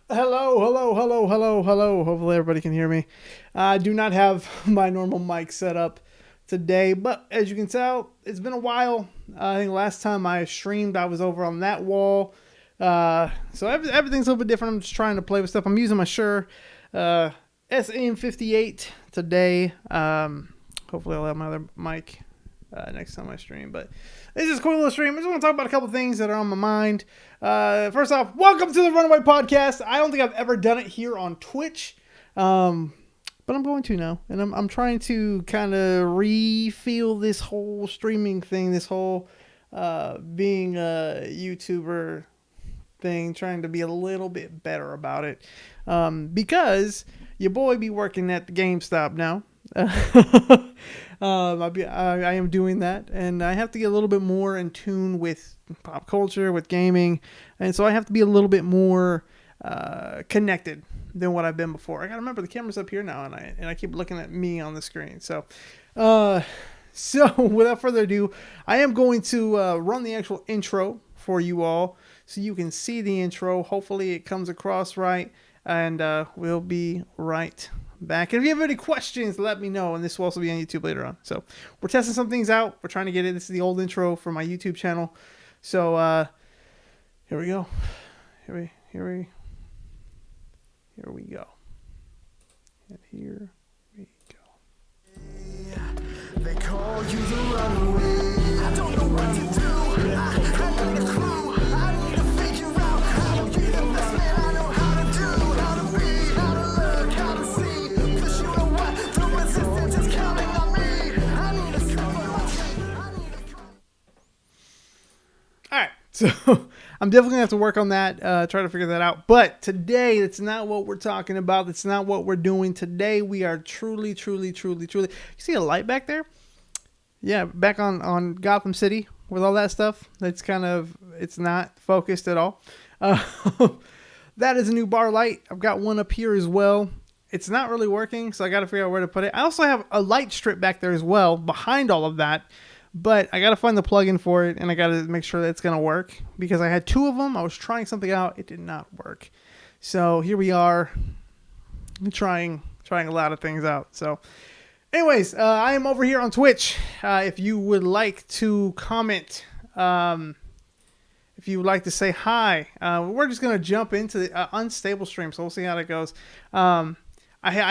Hello, hello, hello, hello, hello. Hopefully everybody can hear me. I do not have my normal mic set up today, but as you can tell, it's been a while. I think last time I streamed, I was over on that wall. Everything's a little bit different. I'm just trying to play with stuff. I'm using my Shure SM58 today. Hopefully I'll have my other mic next time I stream. But this is a cool little stream. I just want to talk about a couple things that are on my mind. First off, welcome to the Runaway Podcast. I don't think I've ever done it here on Twitch, but I'm going to now. And I'm trying to kind of refeel this whole streaming thing, this whole being a YouTuber thing, trying to be a little bit better about it. Because your boy be working at the GameStop now. I am doing that, and I have to get a little bit more in tune with pop culture, with gaming, and so I have to be a little bit more connected than what I've been before. I gotta remember the camera's up here now, and I keep looking at me on the screen. So without further ado, I am going to run the actual intro for you all, so you can see the intro. Hopefully, it comes across right, and we'll be right back. And if you have any questions, let me know, and this will also be on YouTube later on. So we're testing some things out. We're trying to get it. This is the old intro for my YouTube channel. So here we go. Here we go. And here we go. They call you the runaway. I don't know what to do. I need a clue. I need to figure out how to be the best man I know how to do, how to be, how to look, how to see. 'Cause you know what? The resistance is counting on me. I need a clue. Alright, so I'm definitely going to have to work on that, try to figure that out. But today, that's not what we're talking about. That's not what we're doing. Today, we are truly. You see a light back there? Yeah, back on Gotham City with all that stuff. It's not focused at all. That is a new bar light. I've got one up here as well. It's not really working, so I got to figure out where to put it. I also have a light strip back there as well behind all of that. But I got to find the plug-in for it, and I got to make sure that it's going to work. Because I had two of them. I was trying something out. It did not work. So here we are trying a lot of things out. So anyways, I am over here on Twitch. If you would like to comment, if you would like to say hi, we're just going to jump into the unstable stream. So we'll see how that goes. I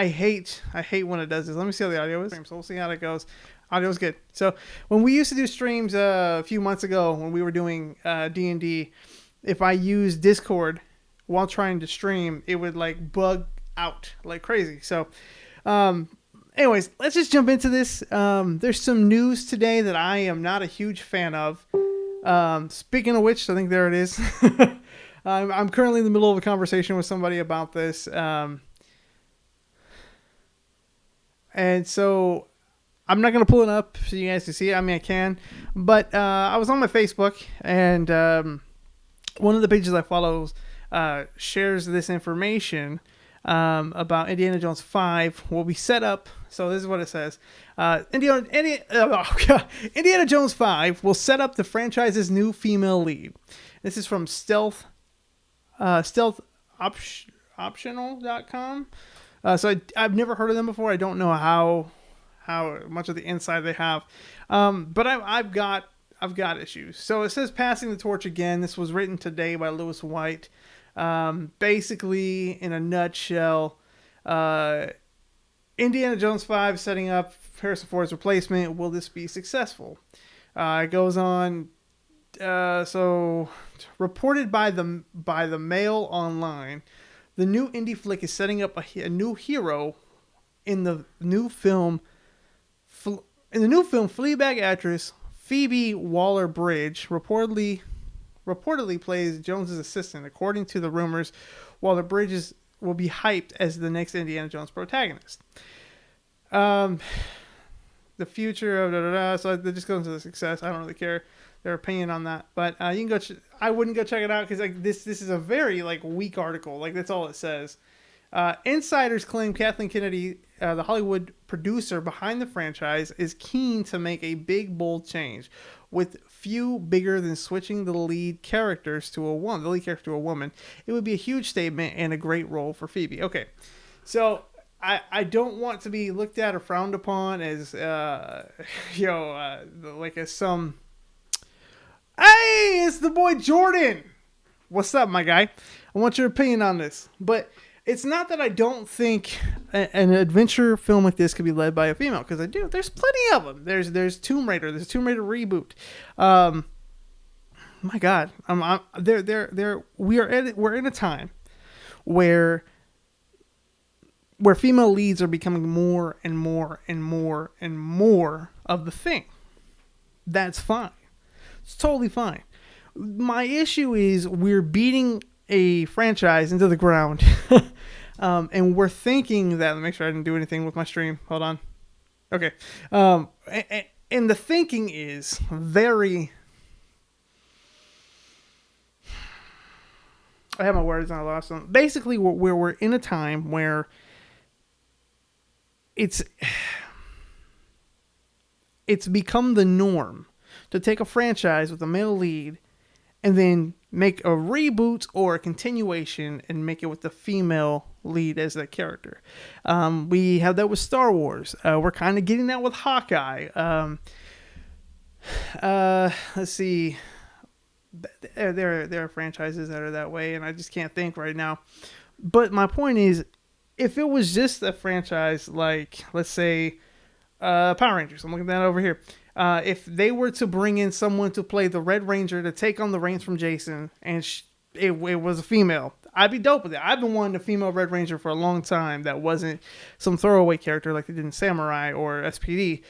hate when it does this. Let me see how the audio is. So we'll see how that goes. Audio's good. So when we used to do streams a few months ago, when we were doing D&D, if I used Discord while trying to stream, it would like bug out like crazy. So anyways, let's just jump into this. There's some news today that I am not a huge fan of. Speaking of which, I think there it is. I'm currently in the middle of a conversation with somebody about this. And so I'm not going to pull it up so you guys can see it. I mean, I can. But I was on my Facebook, and one of the pages I follow shares this information about Indiana Jones 5 will be set up. So this is what it says. Indiana Jones 5 will set up the franchise's new female lead. This is from stealthoptional.com. So I've never heard of them before. I don't know how much of the inside they have. But I've got issues. So it says passing the torch again. This was written today by Lewis White. Basically, in a nutshell, Indiana Jones 5 setting up Harrison Ford's replacement. Will this be successful? It goes on. So reported by the Mail Online, the new indie flick is setting up a new hero in the new film. In the new film, Fleabag actress Phoebe Waller-Bridge reportedly plays Jones's assistant, according to the rumors. Waller-Bridge will be hyped as the next Indiana Jones protagonist. The future of so that just goes into the success. I don't really care their opinion on that, but you can go. I wouldn't go check it out because like this is a very like weak article. Like that's all it says. Insiders claim Kathleen Kennedy, the Hollywood producer behind the franchise, is keen to make a big, bold change, with few bigger than switching the lead characters to the lead character to a woman. It would be a huge statement and a great role for Phoebe. Okay, so I don't want to be looked at or frowned upon as like as some. Hey, it's the boy Jordan. What's up, my guy? I want your opinion on this, but it's not that I don't think an adventure film like this could be led by a female, because I do. There's plenty of them. There's Tomb Raider. There's a Tomb Raider reboot. My God, we're in a time where female leads are becoming more and more and more and more of the thing. That's fine. It's totally fine. My issue is we're beating a franchise into the ground. And we're thinking that, let me make sure I didn't do anything with my stream. Hold on. Okay. And the thinking is very, I have my words and I lost them. Basically, we're in a time where it's become the norm to take a franchise with a male lead and then make a reboot or a continuation and make it with the female lead as that character. We have that with Star Wars. We're kind of getting that with Hawkeye. Let's see. There are franchises that are that way, and I just can't think right now. But my point is, if it was just a franchise like, let's say, Power Rangers, I'm looking at that over here. If they were to bring in someone to play the Red Ranger to take on the reins from Jason, and it was a female, I'd be dope with it. I've been wanting a female Red Ranger for a long time that wasn't some throwaway character like they did in Samurai or SPD.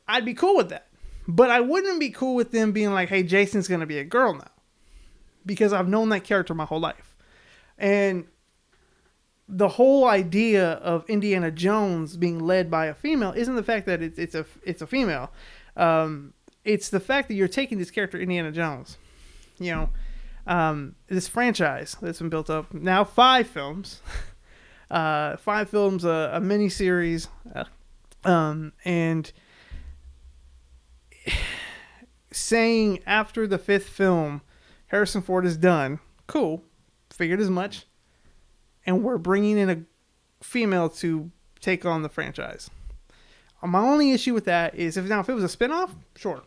I'd be cool with that. But I wouldn't be cool with them being like, hey, Jason's going to be a girl now. Because I've known that character my whole life. And the whole idea of Indiana Jones being led by a female isn't the fact that it's a female. It's the fact that you're taking this character, Indiana Jones, this franchise that's been built up now, 5 films, a miniseries, and saying after the 5th film, Harrison Ford is done. Cool, figured as much, and we're bringing in a female to take on the franchise. My only issue with that is if it was a spinoff, sure.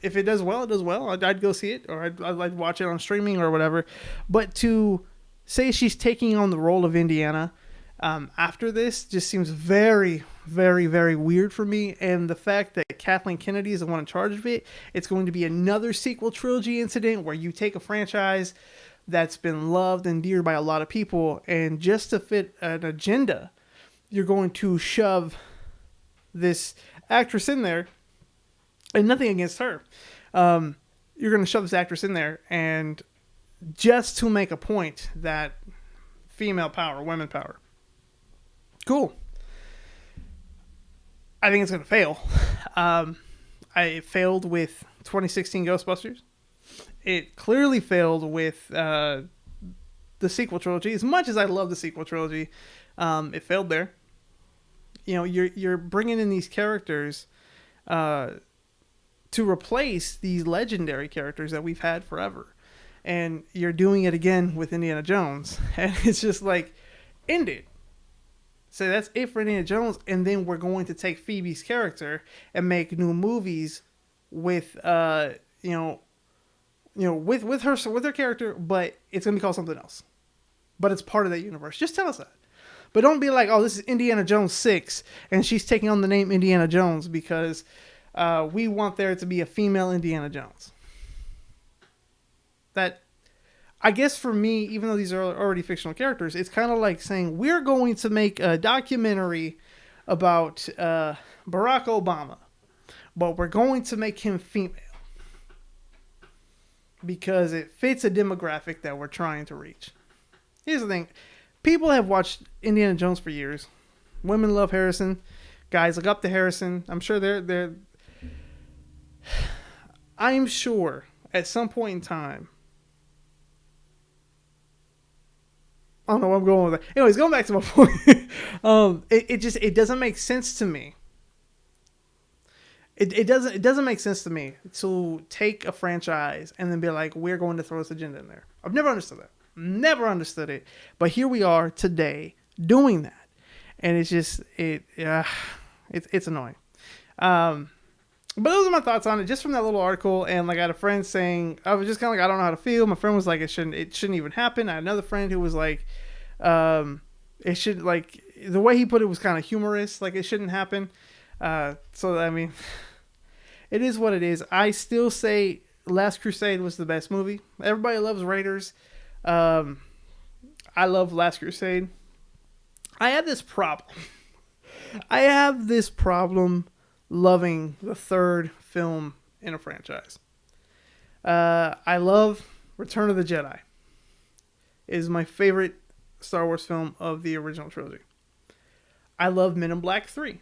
If it does well, it does well. I'd go see it, or I'd watch it on streaming or whatever. But to say she's taking on the role of Indiana after this just seems very, very, very weird for me. And the fact that Kathleen Kennedy is the one in charge of it, it's going to be another sequel trilogy incident where you take a franchise that's been loved and dear by a lot of people, and just to fit an agenda, you're going to shove this actress in there, and nothing against her. You're going to shove this actress in there, and just to make a point that female power, women power. Cool. I think it's going to fail. It failed with 2016 Ghostbusters. It clearly failed with the sequel trilogy. As much as I love the sequel trilogy, it failed there. You're bringing in these characters to replace these legendary characters that we've had forever, and you're doing it again with Indiana Jones, and it's just like, end it. So that's it for Indiana Jones, and then we're going to take Phoebe's character and make new movies with with her character, but it's gonna be called something else. But it's part of that universe. Just tell us that. But don't be like, oh, this is Indiana Jones 6, and she's taking on the name Indiana Jones because we want there to be a female Indiana Jones. That, I guess for me, even though these are already fictional characters, it's kind of like saying, we're going to make a documentary about Barack Obama, but we're going to make him female. Because it fits a demographic that we're trying to reach. Here's the thing. People have watched Indiana Jones for years. Women love Harrison. Guys look up to Harrison. I'm sure they're I'm sure at some point in time. I don't know where I'm going with that. Anyways, going back to my point. It doesn't make sense to me. it doesn't make sense to me to take a franchise and then be like, we're going to throw this agenda in there. I've never understood that. Never understood it. But here we are today doing that, and it's just it's annoying. But those are my thoughts on it, just from that little article. And like, I had a friend saying, I was just kind of like, I don't know how to feel. My friend was like, it shouldn't even happen. I had another friend who was like, it should, like, the way he put it was kind of humorous, like it shouldn't happen. So I mean, it is what it is. I still say Last Crusade was the best movie. Everybody loves Raiders. I love Last Crusade. I have this problem. Loving the third film in a franchise. I love Return of the Jedi. It is my favorite Star Wars film of the original trilogy. I love Men in Black 3.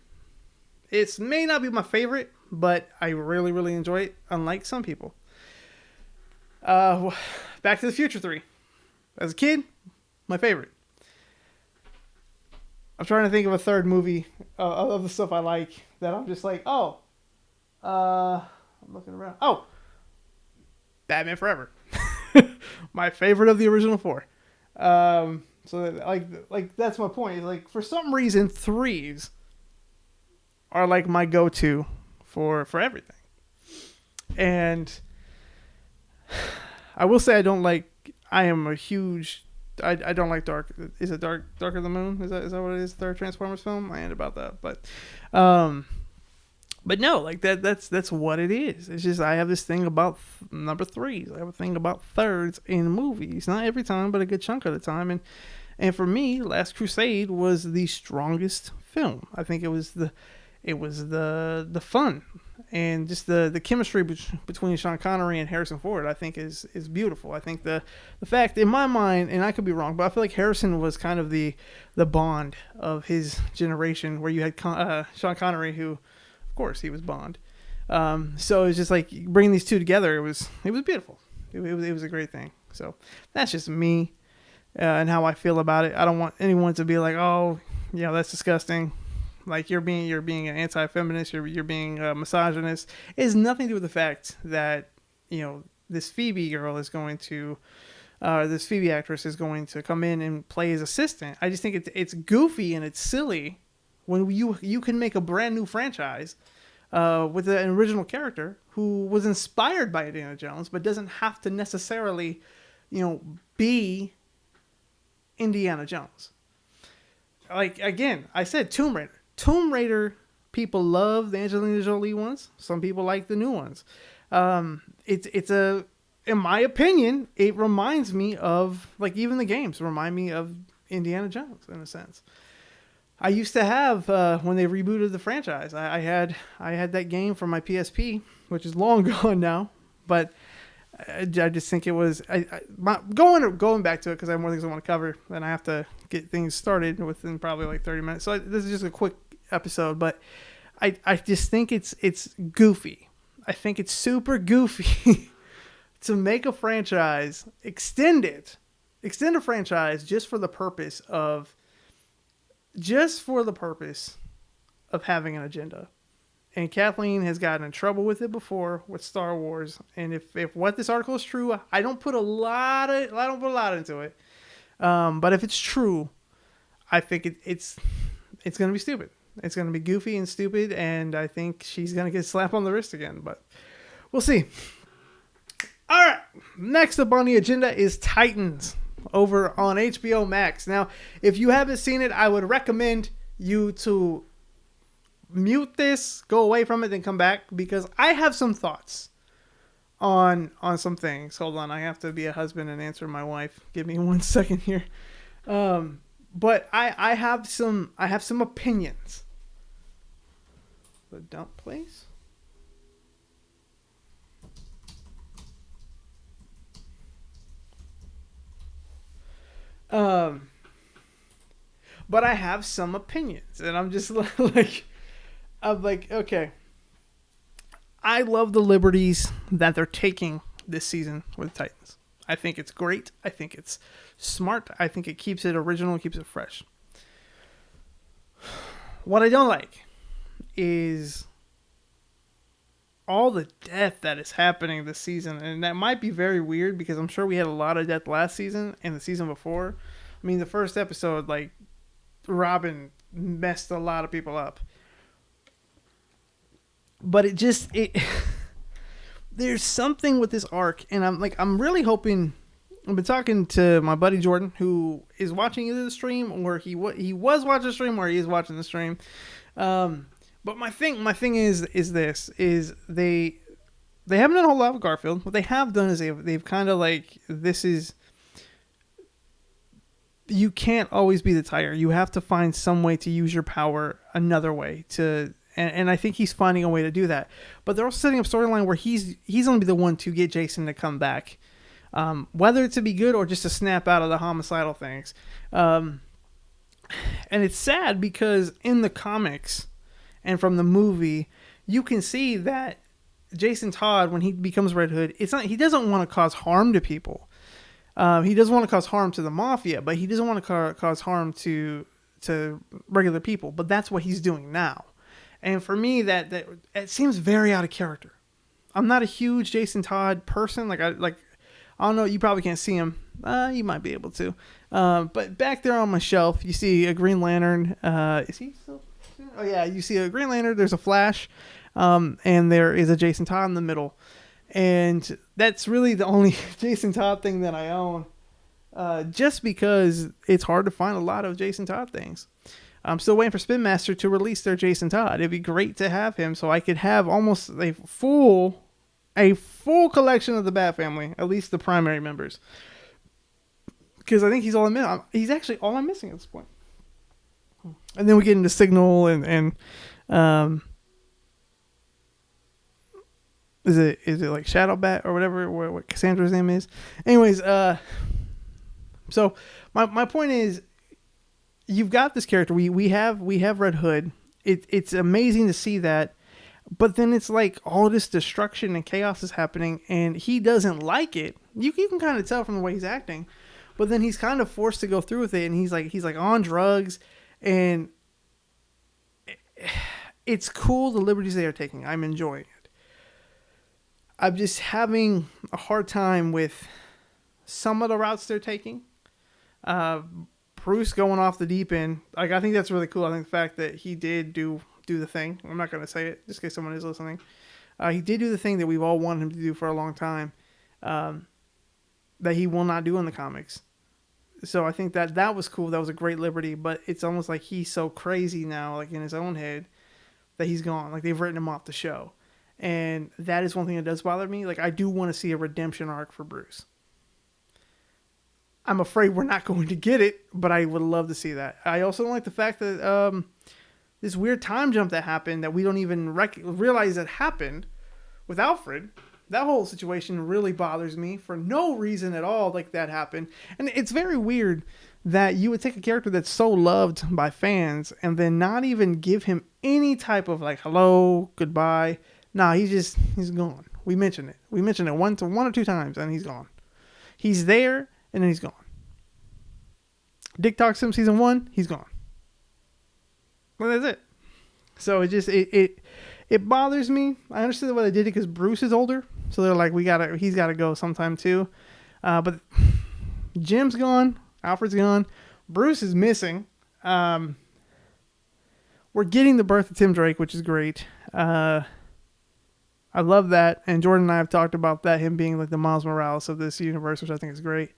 It may not be my favorite, but I really, really enjoy it, unlike some people. Back to the Future 3. As a kid, my favorite. I'm trying to think of a third movie of the stuff I like that I'm just like, I'm looking around. Oh, Batman Forever. My favorite of the original four. So like that's my point. Like, for some reason, threes are like my go-to for everything. And I will say I don't like Dark. Is it Darker the Moon? Is that what it is? Third Transformers film? I ain't about that, but no, like that's what it is. It's just I have this thing about number threes. I have a thing about thirds in movies. Not every time, but a good chunk of the time. And for me, Last Crusade was the strongest film. I think it was the fun and just the chemistry between Sean Connery and Harrison Ford, I think is beautiful. I think the fact, in my mind, and I could be wrong, but I feel like Harrison was kind of the Bond of his generation, where you had Sean Connery, who, of course, he was Bond. So it was just like bringing these two together. It was beautiful. It was a great thing. So that's just me and how I feel about it. I don't want anyone to be like, oh, yeah, that's disgusting. Like, you're being an anti-feminist, you're being a misogynist. It has nothing to do with the fact that, this Phoebe girl is going to, this Phoebe actress is going to come in and play his assistant. I just think it's goofy and it's silly when you can make a brand new franchise with an original character who was inspired by Indiana Jones, but doesn't have to necessarily, be Indiana Jones. Like, again, I said Tomb Raider. Tomb Raider people love the Angelina Jolie ones. Some people like the new ones. In my opinion, it reminds me of, like, even the games remind me of Indiana Jones in a sense. I used to have when they rebooted the franchise. I had that game for my PSP, which is long gone now, but I just think it was going back to it because I have more things I want to cover, and I have to get things started within probably like 30 minutes. So this is just a quick episode, but I just think it's goofy. I think it's super goofy to make a franchise, extend a franchise just for the purpose of having an agenda. And Kathleen has gotten in trouble with it before with Star Wars. And if what this article is true, I don't put a lot into it. But if it's true, I think it's going to be stupid. It's going to be goofy and stupid, and I think she's going to get slapped on the wrist again. But we'll see. All right, next up on the agenda is Titans over on HBO Max. Now, if you haven't seen it, I would recommend you to mute this, go away from it, then come back, because I have some thoughts on some things. Hold on, I have to be a husband and answer my wife. Give me 1 second here. But I have some opinions. The dump place. But I have some opinions, and I'm just like, okay. I love the liberties that they're taking this season with Titans. I think it's great. I think it's smart. I think it keeps it original, keeps it fresh. What I don't like is all the death that is happening this season, and that might be very weird because I'm sure we had a lot of death last season and the season before. I mean, the first episode, like, Robin messed a lot of people up. But it there's something with this arc, and I'm really hoping. I've been talking to my buddy Jordan, who is watching either the stream or he was watching the stream or he is watching the stream. But my thing is they haven't done a whole lot with Garfield. What they have done is they've kind of like, this is, you can't always be the Tiger. You have to find some way to use your power another way to. And I think he's finding a way to do that. But they're also setting up a storyline where he's going to be the one to get Jason to come back. Whether it's to be good or just to snap out of the homicidal things. And it's sad because in the comics and from the movie, you can see that Jason Todd, when he becomes Red Hood, he doesn't want to cause harm to people. He doesn't want to cause harm to the mafia, but he doesn't want to cause harm to regular people. But that's what he's doing now. And for me, that it seems very out of character. I'm not a huge Jason Todd person. I don't know. You probably can't see him. You might be able to. But back there on my shelf, you see a Green Lantern. Is he still? Oh yeah, you see a Green Lantern. There's a Flash, and there is a Jason Todd in the middle. And that's really the only Jason Todd thing that I own. Just because it's hard to find a lot of Jason Todd things. I'm still waiting for Spin Master to release their Jason Todd. It'd be great to have him so I could have almost a full collection of the Bat Family, at least the primary members. Because I think he's actually all I'm missing at this point. And then we get into Signal and is it like Shadow Bat or whatever, what Cassandra's name is? Anyways, so my point is, you've got this character. We have Red Hood. It's amazing to see that, but then it's like all this destruction and chaos is happening, and he doesn't like it. You can kind of tell from the way he's acting, but then he's kind of forced to go through with it, and he's like on drugs, and it's cool the liberties they are taking. I'm enjoying it. I'm just having a hard time with some of the routes they're taking. Bruce going off the deep end, I think that's really cool. I think the fact that he did do the thing. I'm not going to say it just in case someone is listening. He did do the thing that we've all wanted him to do for a long time, that he will not do in the comics. So I think that was cool. That was a great liberty, but it's almost like he's so crazy now, like in his own head, that he's gone. Like they've written him off the show. And that is one thing that does bother me. Like I do want to see a redemption arc for Bruce. I'm afraid we're not going to get it, but I would love to see that. I also don't like the fact that this weird time jump that happened that we don't even realize that happened with Alfred. That whole situation really bothers me for no reason at all. Like that happened. And it's very weird that you would take a character that's so loved by fans and then not even give him any type of like, hello, goodbye. Nah, he's gone. We mentioned it one or two times and he's gone. He's there and then he's gone. Dick talks to him season 1, he's gone. Well, that's it. So it just it bothers me. I understand why they did it because Bruce is older, so they're like, he's gotta go sometime too. But Jim's gone, Alfred's gone, Bruce is missing. We're getting the birth of Tim Drake, which is great. I love that, and Jordan and I have talked about that, him being like the Miles Morales of this universe, which I think is great.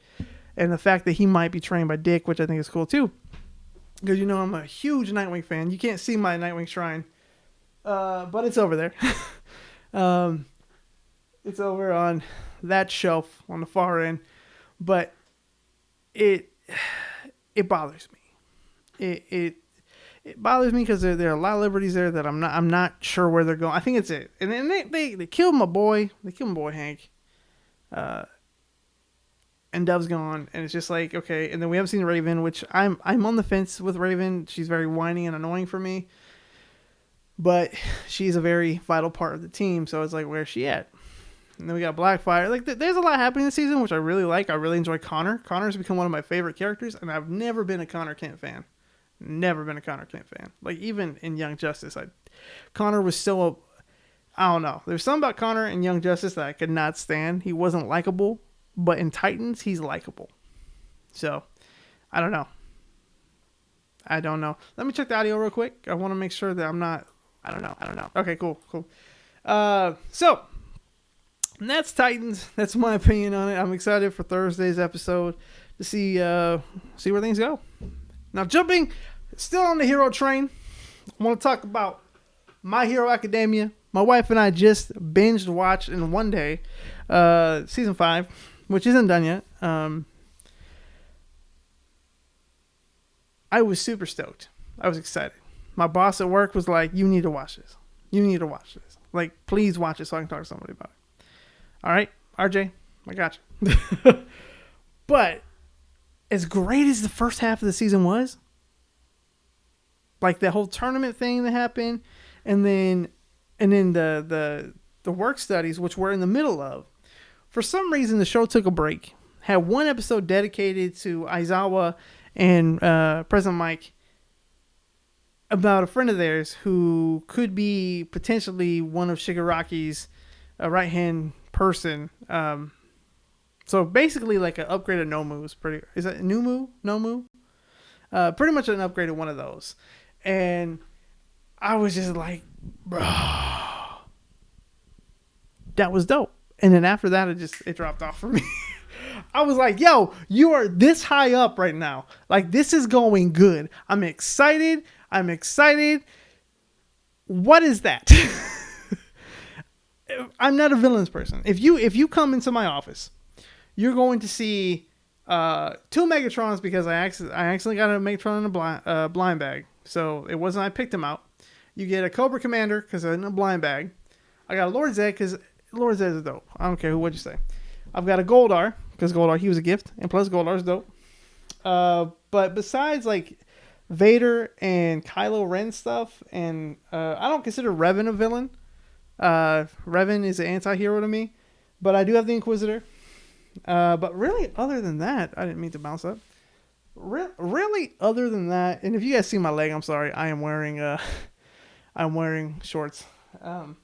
And the fact that he might be trained by Dick, which I think is cool too. Because, I'm a huge Nightwing fan. You can't see my Nightwing shrine. But it's over there. It's over on that shelf on the far end. But it bothers me. It bothers me because there are a lot of liberties there that I'm not sure where they're going. I think it's it. And then they killed my boy. They killed my boy Hank. And Dove's gone, and it's just like, okay. And then we haven't seen Raven, which I'm on the fence with Raven. She's very whiny and annoying for me, but she's a very vital part of the team. So it's like, where's she at? And then we got Blackfire. Like, there's a lot happening this season, which I really like. I really enjoy Connor. Connor's become one of my favorite characters, and I've never been a Connor Kent fan. Never been a Connor Kent fan. Like, even in Young Justice, Connor was so. I don't know. There's something about Connor and Young Justice that I could not stand. He wasn't likable, but in Titans, he's likable. So, I don't know. I don't know. Let me check the audio real quick. I want to make sure that I'm not. I don't know. Okay, cool. So that's Titans. That's my opinion on it. I'm excited for Thursday's episode to see where things go. Now, jumping still on the hero train, I want to talk about My Hero Academia. My wife and I just binged watched in one day season 5, which isn't done yet. I was super stoked. I was excited. My boss at work was like, you need to watch this. You need to watch this. Like, please watch it so I can talk to somebody about it. All right, RJ, I got you. But as great as the first half of the season was, like the whole tournament thing that happened, and then the work studies, which we're in the middle of, for some reason the show took a break. Had one episode dedicated to Aizawa and President Mike about a friend of theirs who could be potentially one of Shigaraki's right-hand person. So basically like an upgraded Nomu. Is that Nomu? Pretty much an upgraded one of those. And I was just like, bro, that was dope. And then after that, it dropped off for me. I was like, yo, you are this high up right now. Like, this is going good. I'm excited. What is that? I'm not a villains person. If you come into my office, you're going to see 2 Megatrons because I accidentally got a Megatron in a blind bag. So it wasn't I picked him out. You get a Cobra Commander because I'm in a blind bag. I got a Lord Zed because Lord Zed is dope. I don't care what'd you say. I've got a Goldar because Goldar, he was a gift. And plus Goldar's dope. But besides like Vader and Kylo Ren stuff, and I don't consider Revan a villain. Revan is an anti-hero to me. But I do have the Inquisitor. But really, other than that, I didn't mean to bounce up. Really, other than that, and if you guys see my leg, I'm sorry. I am wearing I'm wearing shorts. I've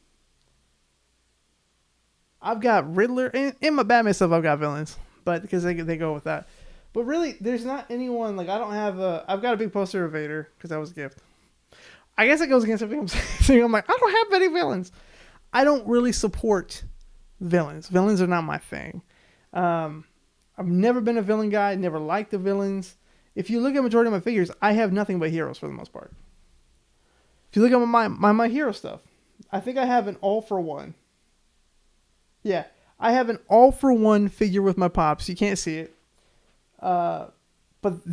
got Riddler in my Batman stuff. I've got villains, but because they go with that. But really, there's not anyone like I don't have I've got a big poster of Vader because that was a gift. I guess it goes against everything I'm saying. I'm like, I don't have many villains. I don't really support villains. Villains are not my thing. I've never been a villain guy. Never liked the villains. If you look at majority of my figures, I have nothing but heroes for the most part. If you look at my hero stuff, I think I have an all for one. Yeah, I have an all for one figure with my pops. You can't see it. But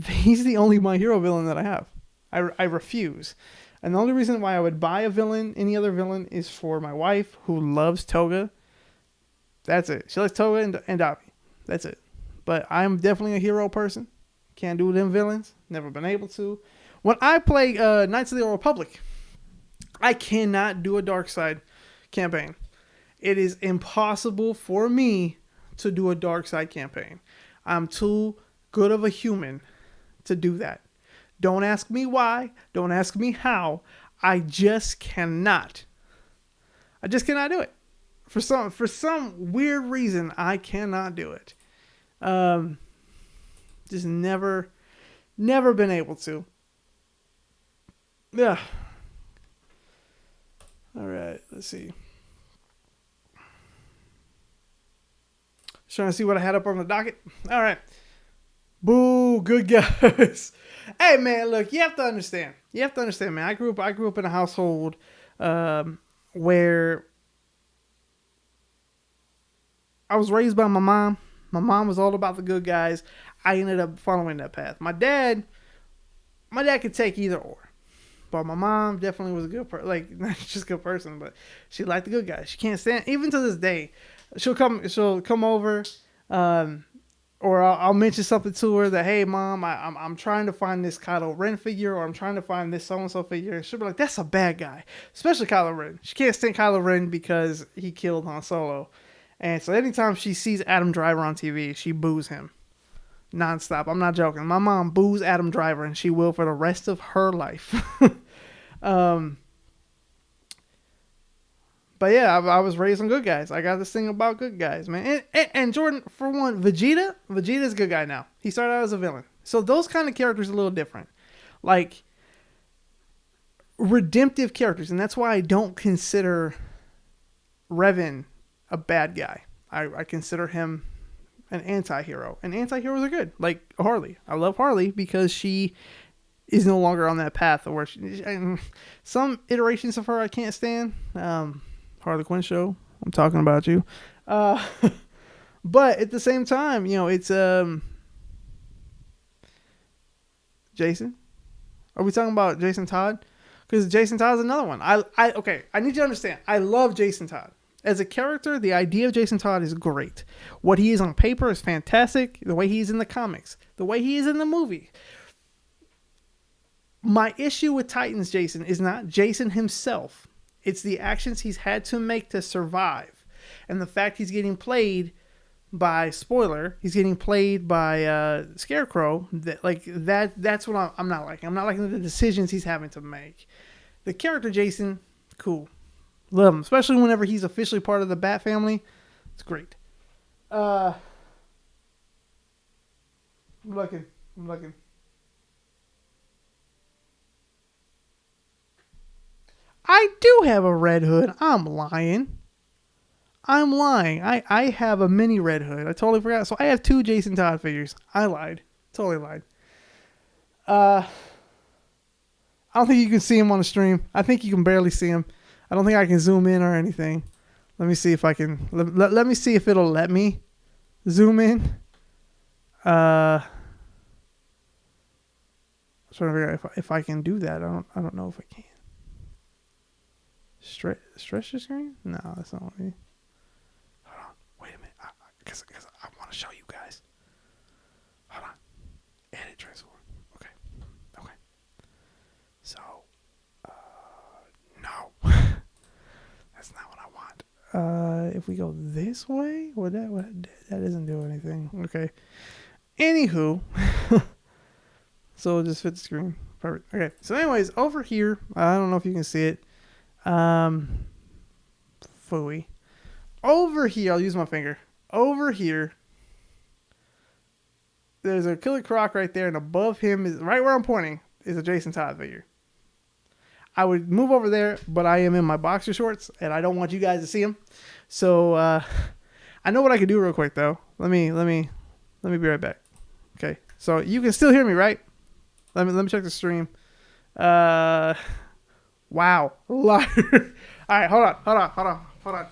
he's the only My Hero villain that I have. I refuse. And the only reason why I would buy a villain, any other villain, is for my wife who loves Toga. That's it. She likes Toga and Dabi. That's it. But I'm definitely a hero person. Can't do them villains. Never been able to. When I play Knights of the Old Republic, I cannot do a dark side campaign. It is impossible for me to do a dark side campaign. I'm too good of a human to do that. Don't ask me why. Don't ask me how. I just cannot. I just cannot do it. For some weird reason, I cannot do it. Just never been able to. Yeah. All right. Let's see. Just trying to see what I had up on the docket. All right. Boo. Good guys. Hey man, look. You have to understand. Man. I grew up in a household where I was raised by my mom. My mom was all about the good guys. I ended up following that path. My dad could take either or. But my mom definitely was a good person. Like, not just a good person, but she liked the good guys. She can't stand, even to this day, she'll come over, or I'll mention something to her that, hey, Mom, I'm trying to find this Kylo Ren figure, or I'm trying to find this so-and-so figure. And she'll be like, that's a bad guy. Especially Kylo Ren. She can't stand Kylo Ren because he killed Han Solo. And so anytime she sees Adam Driver on TV, she boos him. Nonstop. I'm not joking. My mom boos Adam Driver, and she will for the rest of her life. But But yeah, I was raised on good guys. I got this thing about good guys, man. And Jordan, for one, Vegeta's a good guy now. He started out as a villain. So those kind of characters are a little different. Like, redemptive characters. And that's why I don't consider Revan a bad guy. I consider him an anti-hero. And anti-heroes are good. Like Harley. I love Harley because she is no longer on that path. Where some iterations of her I can't stand. Harley Quinn show. I'm talking about you. But at the same time, it's Jason. Are we talking about Jason Todd? Because Jason Todd is another one. Okay. I need you to understand. I love Jason Todd. As a character, the idea of Jason Todd is great. What he is on paper is fantastic. The way he is in the comics. The way he is in the movie. My issue with Titans Jason is not Jason himself. It's the actions he's had to make to survive. And the fact he's getting played by, spoiler, he's getting played by Scarecrow. That's what I'm not liking. I'm not liking the decisions he's having to make. The character Jason, cool. Love him. Especially whenever he's officially part of the Bat family. It's great. I'm looking. I do have a Red Hood. I'm lying. I have a mini Red Hood. I totally forgot. So I have 2 Jason Todd figures. I lied. Totally lied. I don't think you can see him on the stream. I think you can barely see him. I don't think I can zoom in or anything. Let me see if I can. Let me see if it'll let me zoom in. I'm trying to figure out if I can do that. I don't know if I can. Stretch the screen? No, that's not what I mean. Hold on. Wait a minute. Because I want to show you guys. Hold on. Edit transform. Okay. So, no. That's not what I want. If we go this way, that doesn't do anything. Okay. Anywho. So it'll just fit the screen. Perfect. Okay. So anyways, over here, I don't know if you can see it. Phooey. Over here, I'll use my finger. Over here, there's a Killer Croc right there, and above him is right where I'm pointing is a Jason Todd figure. I would move over there, but I am in my boxer shorts, and I don't want you guys to see them. So I know what I can do real quick though. Let me be right back. Okay, so you can still hear me, right? Let me check the stream. Wow. Liar. All right, hold on.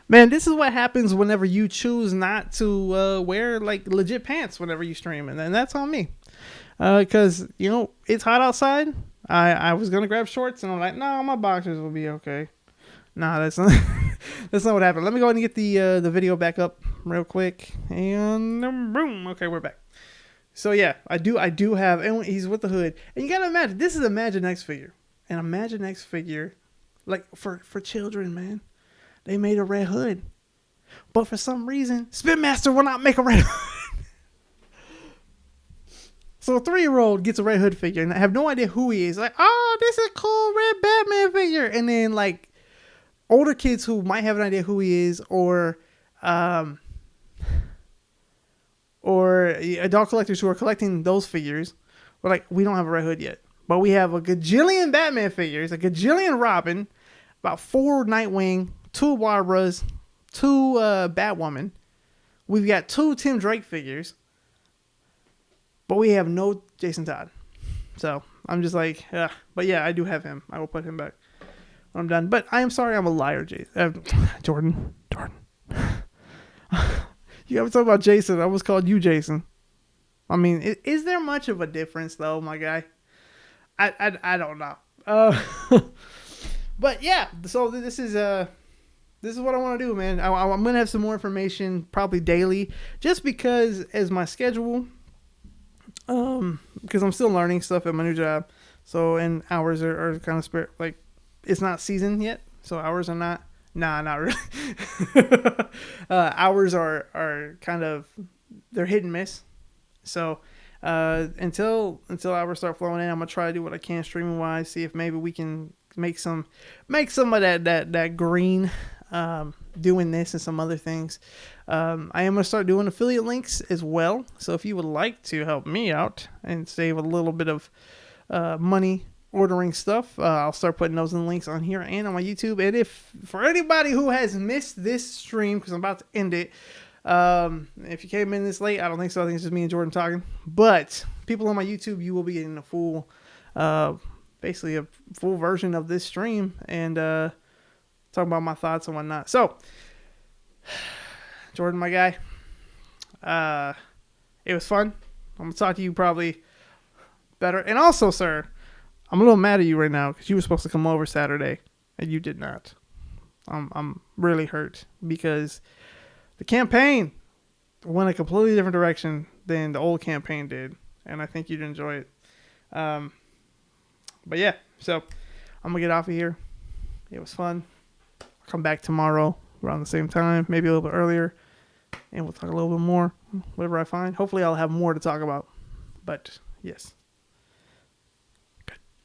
Man, this is what happens whenever you choose not to wear like legit pants whenever you stream, and then that's on me. Because it's hot outside. I was gonna grab shorts, and I'm like, no, my boxers will be okay. Nah, that's not. That's not what happened. Let me go ahead and get the video back up real quick, and boom. Okay, we're back. So yeah, I do have, and he's with the hood, and you gotta imagine this is a Imaginext figure, and Imaginext figure, like for children, man, they made a red hood, but for some reason, Spin Master will not make a red hood. So a 3-year-old gets a Red Hood figure, and I have no idea who he is. Like, oh, this is a cool red Batman figure, and then like. Older kids who might have an idea who he is, or adult collectors who are collecting those figures, we're like, we don't have a Red Hood yet, but we have a gajillion Batman figures, a gajillion Robin, about 4 Nightwing, 2 Barbaras, 2 Batwoman. We've got 2 Tim Drake figures, but we have no Jason Todd. So I'm just like, but yeah, I do have him. I will put him back. I'm done. But I am sorry I'm a liar, Jordan. You got to talk about Jason. I almost called you Jason. I mean, is there much of a difference, though, my guy? I don't know. But yeah, so this is what I want to do, man. I'm going to have some more information probably daily, just because as my schedule, because I'm still learning stuff at my new job. So, and hours are kind of like, it's not season yet, so hours are not. Nah, not really. Hours are kind of, they're hit and miss. So Until hours start flowing in, I'm gonna try to do what I can streaming wise. See if maybe we can make some of that green, doing this and some other things. I am gonna start doing affiliate links as well. So if you would like to help me out and save a little bit of money ordering stuff, I'll start putting those in links on here and on my YouTube. And if for anybody who has missed this stream, because I'm about to end it, if you came in this late, I don't think so. I think it's just me and Jordan talking. But people on my YouTube, you will be getting a full, basically a full version of this stream and talking about my thoughts and whatnot. So, Jordan, my guy, it was fun. I'm gonna talk to you probably better. And also, sir, I'm a little mad at you right now because you were supposed to come over Saturday and you did not. I'm really hurt because the campaign went a completely different direction than the old campaign did, and I think you'd enjoy it. But yeah, so I'm gonna get off of here. It was fun. I'll come back tomorrow around the same time, maybe a little bit earlier, and we'll talk a little bit more, whatever I find. Hopefully I'll have more to talk about. But yes.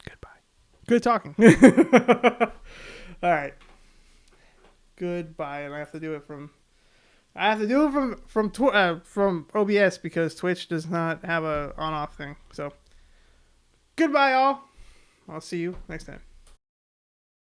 Goodbye. Good talking. All right. Goodbye, and I have to do it from from OBS because Twitch does not have a on-off thing. So, goodbye, all. I'll see you next time.